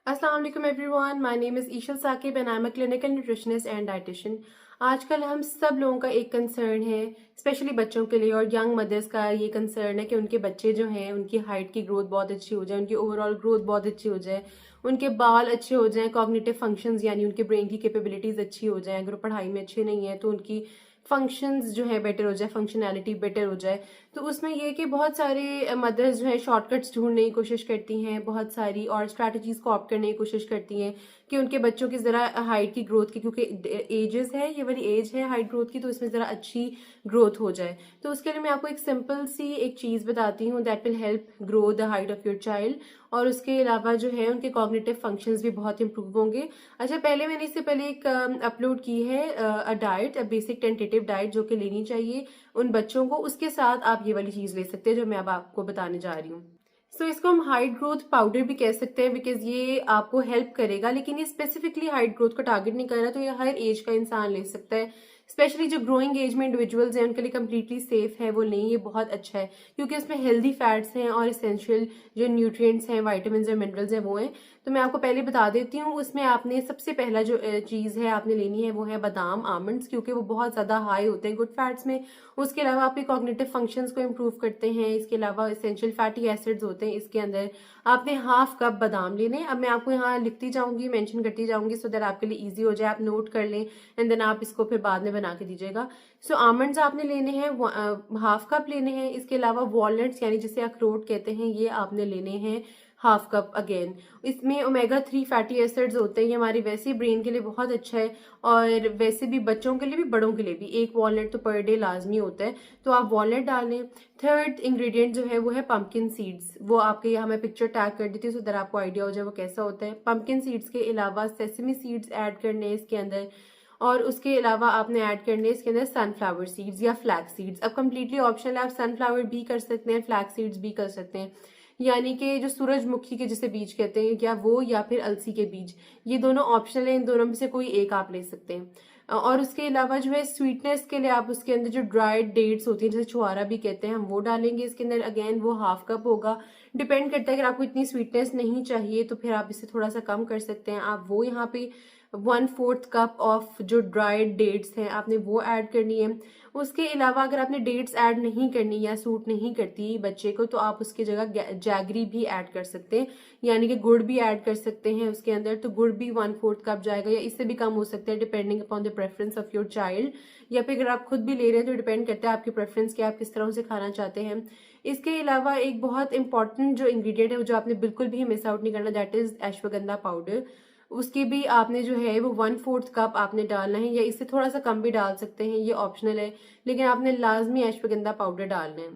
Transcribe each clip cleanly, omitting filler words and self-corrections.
अस्सलाम वालेकुम everyone, my name is Ishal Saqib and I am a clinical nutritionist and dietitian. आजकल हम सब लोगों का एक कंसर्न है, स्पेशली बच्चों के लिए और यंग मदर्स का ये कंसर्न है कि उनके बच्चे जो हैं उनकी हाइट की ग्रोथ बहुत अच्छी हो जाए, उनकी ओवरऑल ग्रोथ बहुत अच्छी हो जाए, उनके बाल अच्छे हो जाएं, कॉग्निटिव फंक्शंस यानी उनके ब्रेन की कैपेबिलिटीज़ अच्छी हो जाएं। अगर वो पढ़ाई में अच्छे नहीं है तो उनकी फंक्शंस जो है बेटर हो जाए, फंक्शनैलिटी बेटर हो जाए। तो उसमें ये कि बहुत सारे मदर्स जो है शॉर्टकट्स ढूंढने की कोशिश करती हैं, बहुत सारी और स्ट्रैटेजीज को ऑप्ट करने की कोशिश करती हैं कि उनके बच्चों की ज़रा हाइट की ग्रोथ की, क्योंकि एजेस है, ये वाली एज है हाइट ग्रोथ की, तो इसमें ज़रा अच्छी ग्रोथ हो जाए। तो उसके लिए मैं आपको एक सिंपल सी एक चीज़ बताती हूँ that will help grow the height of your child. और उसके अलावा जो है उनके कॉग्निटिव फंक्शंस भी बहुत इंप्रूव होंगे। अच्छा, पहले मैंने इससे पहले एक अपलोड की है a diet, a basic tentative diet जो कि लेनी चाहिए उन बच्चों को। उसके साथ आप ये वाली चीज़ ले सकते हैं जो मैं अब आपको बताने जा रही हूँ। इसको हम हाइट ग्रोथ पाउडर भी कह सकते हैं, बिकॉज ये आपको हेल्प करेगा, लेकिन ये स्पेसिफिकली हाइट ग्रोथ को टारगेट नहीं कर रहा, तो ये हर एज का इंसान ले सकता है। स्पेशली जो ग्रोइंग एज में इंडिविजुअल्स हैं उनके लिए कम्प्लीटली सेफ है, वो नहीं, ये बहुत अच्छा है क्योंकि इसमें हेल्दी फैट्स हैं और इसेंशियल जो न्यूट्रिएंट्स हैं, वाइटामिन और मिनरल्स हैं वो हैं। तो मैं आपको पहले बता देती हूँ, उसमें आपने सबसे पहला जो चीज़ है आपने लेनी है वो है बादाम, आमंड्स, क्योंकि वो बहुत ज़्यादा हाई होते हैं गुड फैट्स में। उसके अलावा आपके कॉग्निटिव फंक्शंस को इम्प्रूव करते हैं। इसके अलावा इसेंशियल फैटी एसिड्स होते हैं इसके अंदर। आपने हाफ कप बादाम लेने। अब मैं आपको यहाँ लिखती जाऊंगी, मेंशन करती जाऊंगी सो दैट आपके लिए इजी हो जाए, आप नोट कर लें एंड देन आप इसको फिर बाद में बना के दीजिएगा। आमंड्स आपने लेने हैं, हाफ कप लेने हैं। इसके अलावा वॉलनट्स यानी जिसे अखरोट कहते हैं, ये आपने लेने हैं हाफ कप अगेन। इसमें ओमेगा 3 फैटी एसिड्स होते हैं, ये हमारी वैसे ही ब्रेन के लिए बहुत अच्छा है और वैसे भी बच्चों के लिए भी बड़ों के लिए भी एक वॉलनट तो पर डे लाजमी होता है, तो आप वॉलनट डालें। थर्ड इंग्रेडिएंट जो है वो है पंपकिन सीड्स, वो आपके यहाँ मैं पिक्चर टैग कर देती हूँ सो दैट आपको आइडिया हो जाए वो कैसा होता है। पंपकिन सीड्स के अलावा सेसमी सीड्स ऐड करने हैं इसके अंदर, और उसके अलावा आपने ऐड करने इसके अंदर सनफ्लावर सीड्स या फ्लैक्स सीड्स। अब कम्प्लीटली ऑप्शनल है, आप सनफ्लावर भी कर सकते हैं, फ्लैक्स सीड्स भी कर सकते हैं, यानी कि जो सूरजमुखी के जिसे बीज कहते हैं, या वो या फिर अलसी के बीज, ये दोनों ऑप्शनल है, इन दोनों में से कोई एक आप ले सकते हैं। और उसके अलावा जो है स्वीटनेस के लिए आप उसके अंदर जो ड्राइड डेट्स होती हैं जैसे छुआरा भी कहते हैं, हम वो डालेंगे इसके अंदर। अगेन वो हाफ कप होगा, डिपेंड करता है, अगर आपको इतनी स्वीटनेस नहीं चाहिए तो फिर आप इसे थोड़ा सा कम कर सकते हैं। आप वो यहाँ पे 1/4 कप ऑफ जो ड्राइड डेट्स हैं आपने वो ऐड करनी है। उसके अलावा अगर आपने डेट्स ऐड नहीं करनी या सूट नहीं करती बच्चे को, तो आप उसकी जगह जैगरी भी ऐड कर सकते हैं, यानी कि गुड़ भी ऐड कर सकते हैं उसके अंदर। तो गुड़ भी 1/4 कप जाएगा या इससे भी कम हो सकता है, depending upon the preference of your child. या फिर अगर आप खुद भी ले रहे हैं तो डिपेंड करता है आपकी प्रेफरेंस क्या, आप किस तरह से खाना चाहते हैं। इसके अलावा एक बहुत इंपॉर्टेंट जो इंग्रेडिएंट है जो आपने बिल्कुल भी मिस आउट नहीं करना, दैट इज अश्वगंधा पाउडर। उसकी भी आपने जो है वो 1/4 कप आपने डालना है, या इससे थोड़ा सा कम भी डाल सकते हैं, ये ऑप्शनल है, लेकिन आपने लाजमी अश्वगंधा पाउडर डालना है।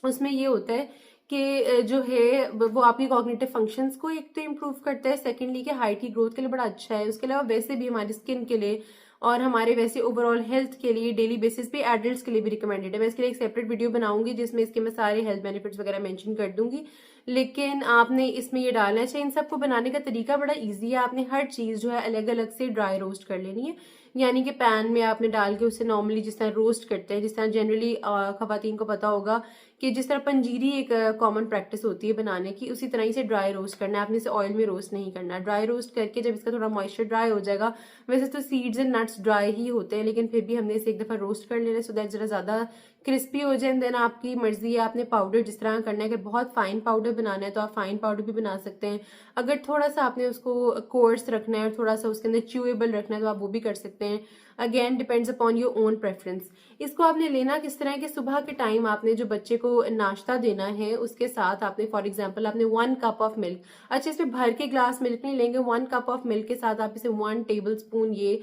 उसमें ये होता है कि जो है वो आपकी कॉग्निटिव फंक्शंस को एक तो इम्प्रूव करता है, सेकेंडली कि हाइट की ग्रोथ के लिए बड़ा अच्छा है। उसके अलावा वैसे भी हमारी स्किन के लिए और हमारे वैसे ओवरऑल हेल्थ के लिए डेली बेसिस पे एडल्ट्स के लिए भी रिकमेंडेड है। मैं इसके लिए एक सेपरेट वीडियो बनाऊंगी जिसमें इसके मैं सारे हेल्थ बेनिफिट्स वगैरह मेंशन कर दूंगी, लेकिन आपने इसमें ये डालना है। अच्छा, इन सबको बनाने का तरीका बड़ा ईजी है, आपने हर चीज़ जो है अलग अलग से ड्राई रोस्ट कर लेनी है, यानी कि पैन में आपने डाल के उसे नॉर्मली जिस तरह रोस्ट करते हैं, जिस तरह जनरली खवातीन को पता होगा कि जिस तरह पंजीरी एक कॉमन प्रैक्टिस होती है बनाने की, उसी तरह ही से ड्राई रोस्ट करना है आपने, इसे ऑयल में रोस्ट नहीं करना। ड्राई रोस्ट करके जब इसका थोड़ा मॉइस्चर ड्राई हो जाएगा, वैसे तो सीड्स एंड नट्स ड्राई ही होते हैं, लेकिन फिर भी हमने इसे एक दफा रोस्ट कर लेना सो दैट जरा ज्यादा क्रिस्पी हो जाए। देन आपकी मर्जी है, आपने पाउडर जिस तरह करना है, अगर बहुत फाइन पाउडर बनाना है तो आप फाइन पाउडर भी बना सकते हैं, अगर थोड़ा सा आपने उसको कोर्स रखना है और थोड़ा सा उसके अंदर च्यूएबल रखना है तो आप वो भी कर सकते हैं। Again depends upon your own preference. इसको आपने लेना किस तरह है कि सुबह के टाइम आपने जो बच्चे को नाश्ता देना है उसके साथ आपने फॉर एग्जांपल आपने 1 कप ऑफ मिल्क, अच्छा इसमें भर के ग्लास मिल्क नहीं लेंगे, 1 कप ऑफ मिल्क के साथ आप इसे 1 टेबल स्पून ये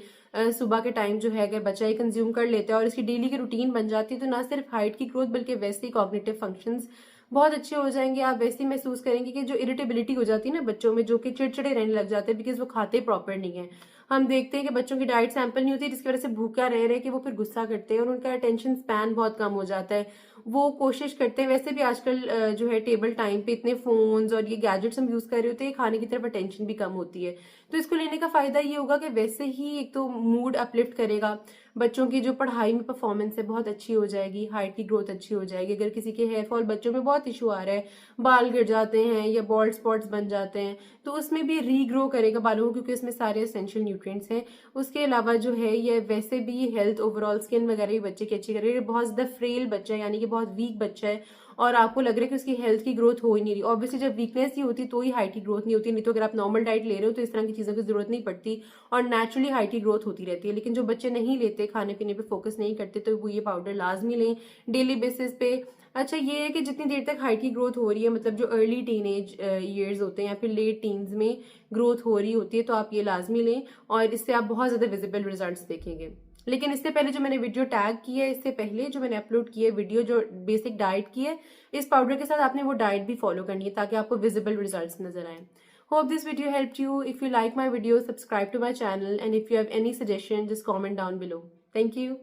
सुबह के टाइम जो है अगर बच्चा ये कंज्यूम कर लेता है और इसकी डेली की रूटीन बन जाती है, तो ना सिर्फ हाइट की ग्रोथ बल्कि वैसे ही कॉग्निटिव फंक्शंस बहुत अच्छे हो जाएंगे। आप वैसे ही महसूस करेंगे कि जो इरिटेबिलिटी हो जाती है ना बच्चों में, जो कि चिड़चिड़े रहने लग जाते हैं बिकॉज वो खाते प्रॉपर नहीं है। हम देखते हैं कि बच्चों की डाइट सैंपल नहीं होती जिसकी वजह से भूखा रह रहे कि वो फिर गुस्सा करते हैं और उनका अटेंशन स्पैन बहुत कम हो जाता है। वो कोशिश करते हैं, वैसे भी आजकल जो है टेबल टाइम पे इतने फोन्स और ये गैजेट्स हम यूज कर रहे होते हैं, खाने की तरफ अटेंशन भी कम होती है। तो इसको लेने का फायदा ये होगा कि वैसे ही एक तो मूड अपलिफ्ट करेगा, बच्चों की जो पढ़ाई में परफॉर्मेंस है बहुत अच्छी हो जाएगी, हाइट की ग्रोथ अच्छी हो जाएगी। अगर किसी के हेयर फॉल बच्चों में बहुत इशू आ रहा है, बाल गिर जाते हैं या बॉल्ड स्पॉट्स बन जाते हैं, तो उसमें भी रीग्रो करेगा बालों को, क्योंकि उसमें सारे एसेंशियल न्यूट्रिएंट्स हैं। उसके अलावा जो है ये वैसे भी हेल्थ ओवरऑल स्किन वगैरह भी बच्चे की अच्छी करेगी। बहुत ज़्यादा फ्रेल बच्चा है, यानी कि बहुत वीक बच्चा है, और आपको लग रहा है कि उसकी हेल्थ की ग्रोथ हो ही नहीं रही। ऑब्वियसली जब वीकनेस ही होती तो ही हाइट की ग्रोथ नहीं होती, नहीं तो अगर आप नॉर्मल डाइट ले रहे हो तो इस तरह की चीज़ों की जरूरत नहीं पड़ती और नेचुरली हाइट की ग्रोथ होती रहती है। लेकिन जो बच्चे नहीं लेते, खाने पीने पे फोकस नहीं करते, तो वो ये पाउडर लाजमी लें डेली बेसिस पे। अच्छा ये है कि जितनी देर तक हाइट की ग्रोथ हो रही है, मतलब जो अर्ली टीनेज ईयर्स होते हैं या फिर लेट टीन्स में ग्रोथ हो रही होती है, तो आप ये लाजमी लें और इससे आप बहुत ज़्यादा विजिबल रिजल्ट्स देखेंगे। लेकिन इससे पहले जो मैंने वीडियो टैग की है, इससे पहले जो मैंने अपलोड की है वीडियो जो बेसिक डाइट की है, इस पाउडर के साथ आपने वो डाइट भी फॉलो करनी है ताकि आपको विजिबल रिजल्ट्स नजर आए। Hope this video helped you. If you like my video, subscribe to my channel, and if you have any suggestion, just comment down below. Thank you.